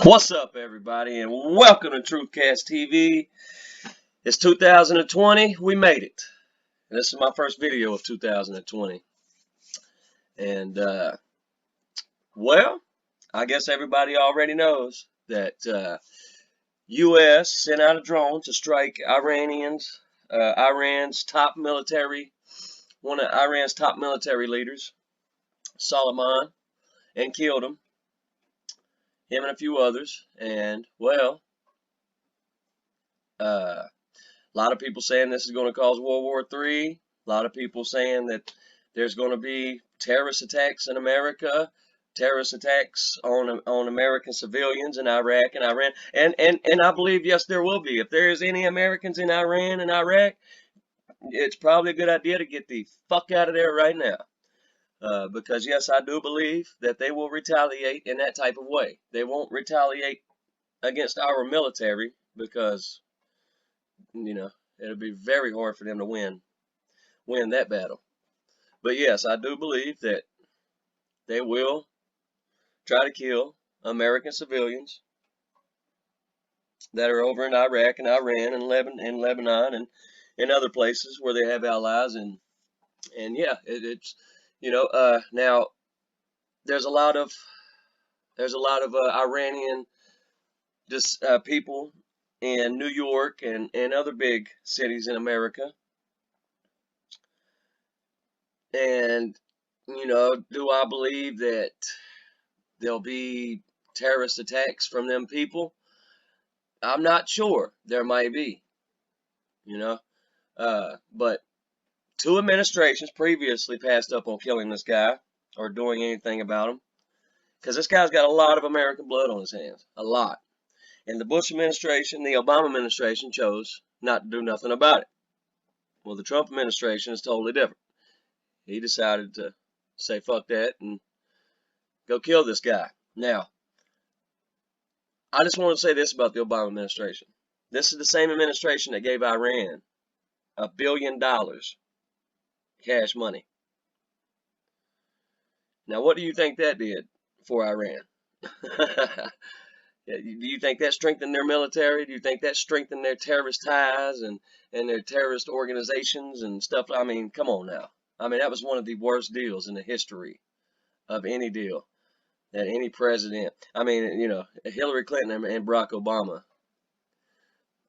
What's up, everybody, and welcome to Truthcast TV. It's 2020. We made it. And this is my first video of 2020. And, well, I guess everybody already knows that U.S. sent out a drone to strike Iran's top military, one of Iran's top military leaders, Soleimani, and killed him. Him and a few others, and well, a lot of people saying this is going to cause World War III. A lot of people saying that there's going to be terrorist attacks in America, terrorist attacks on American civilians in Iraq and Iran, and I believe yes there will be. If there's any Americans in Iran and Iraq, it's probably a good idea to get the fuck out of there right now. Because yes, I do believe that they will retaliate in that type of way. They won't retaliate against our military because, you know, it'll be very hard for them to win that battle. But yes, I do believe that they will try to kill American civilians that are over in Iraq and Iran and Lebanon and in other places where they have allies, and yeah, it's. You know, now there's a lot of Iranian people in New York and other big cities in America, and you know, do I believe that there'll be terrorist attacks from them people? I'm not sure. There might be, you know, but. Two administrations previously passed up on killing this guy or doing anything about him because this guy's got a lot of American blood on his hands, a lot. And the Bush administration, the Obama administration chose not to do nothing about it. Well, the Trump administration is totally different. He decided to say fuck that and go kill this guy. Now, I just want to say this about the Obama administration. This is the same administration that gave Iran $1 billion. Cash money. Now, what do you think that did for Iran? Do you think that strengthened their military? Do you think that strengthened their terrorist ties and their terrorist organizations and stuff? I mean, come on now. I mean, that was one of the worst deals in the history of any deal that any president. I mean, you know, Hillary Clinton and Barack Obama.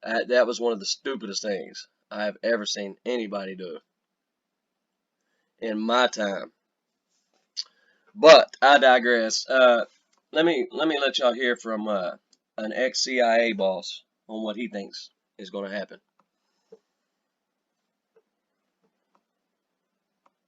That was one of the stupidest things I have ever seen anybody do in my time. But I digress. Let me let y'all hear from an ex-CIA boss on what he thinks is going to happen.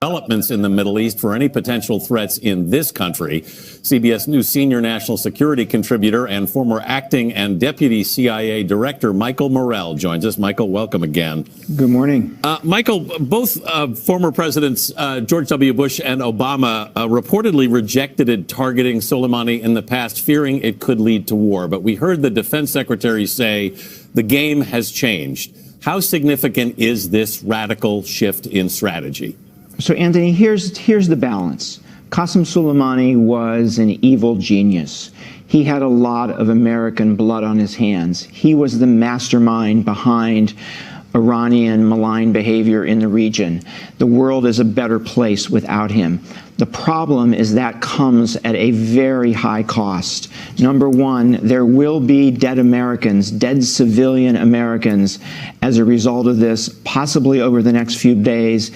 Developments in the Middle East for any potential threats in this country. CBS News senior national security contributor and former acting and deputy CIA director Michael Morell joins us. Michael, welcome again. Good morning. Michael, both former presidents George W. Bush and Obama reportedly rejected targeting Soleimani in the past, fearing it could lead to war. But we heard the defense secretary say the game has changed. How significant is this radical shift in strategy? So, Anthony, here's the balance. Qasem Soleimani was an evil genius. He had a lot of American blood on his hands. He was the mastermind behind Iranian malign behavior in the region. The world is a better place without him. The problem is that comes at a very high cost. Number one, there will be dead Americans, dead civilian Americans as a result of this, possibly over the next few days.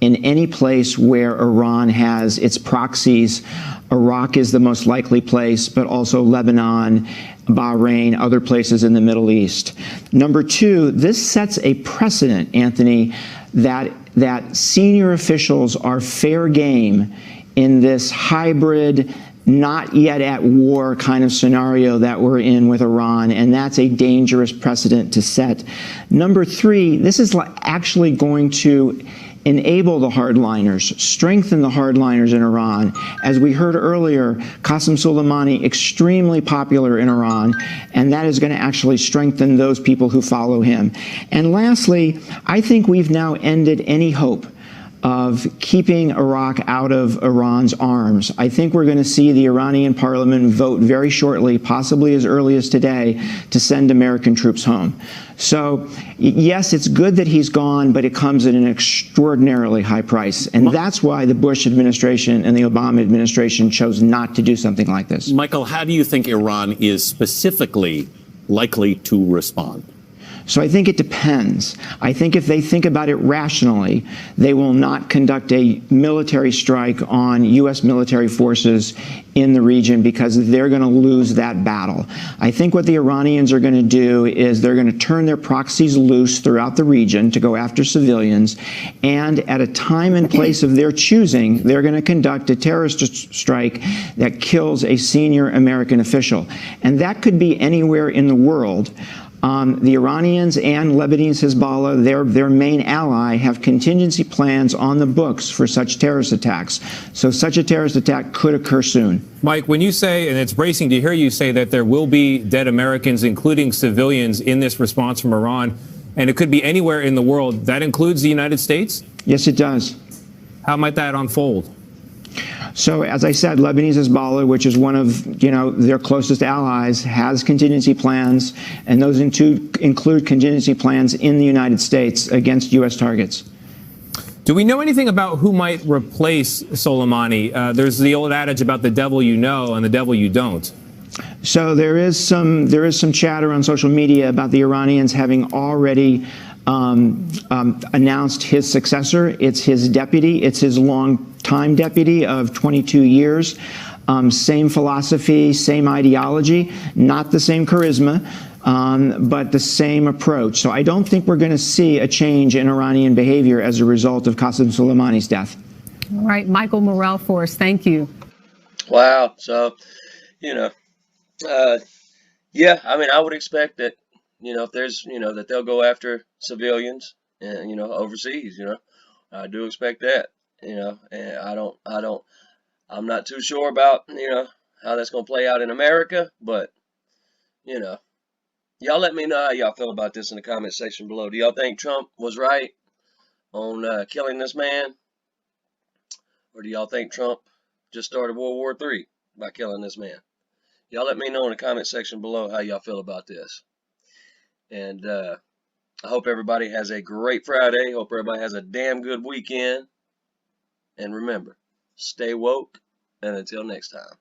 In any place where Iran has its proxies, Iraq is the most likely place, but also Lebanon, Bahrain, other places in the Middle East. Number two, this sets a precedent, Anthony, that senior officials are fair game in this hybrid, not yet at war kind of scenario that we're in with Iran, and that's a dangerous precedent to set. Number three, this is actually going to enable the hardliners, strengthen the hardliners in Iran. As we heard earlier, Qasem Soleimani, extremely popular in Iran, and that is going to actually strengthen those people who follow him. And lastly, I think we've now ended any hope of keeping Iraq out of Iran's arms. I think we're going to see the Iranian parliament vote very shortly, possibly as early as today, to send American troops home. So, yes, it's good that he's gone, but it comes at an extraordinarily high price. And that's why the Bush administration and the Obama administration chose not to do something like this. Michael, how do you think Iran is specifically likely to respond? So I think it depends. I think if they think about it rationally, they will not conduct a military strike on U.S. military forces in the region because they're going to lose that battle. I think what the Iranians are going to do is they're going to turn their proxies loose throughout the region to go after civilians, and at a time and place of their choosing, they're going to conduct a terrorist strike that kills a senior American official. And that could be anywhere in the world. The Iranians and Lebanese Hezbollah, their main ally, have contingency plans on the books for such terrorist attacks. So such a terrorist attack could occur soon. Mike, when you say, and it's bracing to hear you say that there will be dead Americans, including civilians, in this response from Iran, and it could be anywhere in the world, that includes the United States? Yes, it does. How might that unfold? So, as I said, Lebanese Hezbollah, which is one of their closest allies, has contingency plans, and those include contingency plans in the United States against U.S. targets. Do we know anything about who might replace Soleimani? There's the old adage about the devil you know and the devil you don't. So there is some chatter on social media about the Iranians having already announced his successor. It's his deputy. It's his long-time deputy of 22 years. Same philosophy, same ideology, not the same charisma, but the same approach. So I don't think we're going to see a change in Iranian behavior as a result of Qasem Soleimani's death. All right, Michael Morell for us. Thank you. Wow. So, yeah, I mean, I would expect that, if there's, that they'll go after civilians and, overseas, I do expect that, and I'm not too sure about, how that's going to play out in America, but, y'all let me know how y'all feel about this in the comment section below. Do y'all think Trump was right on killing this man? Or do y'all think Trump just started World War III by killing this man? Y'all let me know in the comment section below how y'all feel about this. And I hope everybody has a great Friday. Hope everybody has a damn good weekend. And remember, stay woke. And until next time.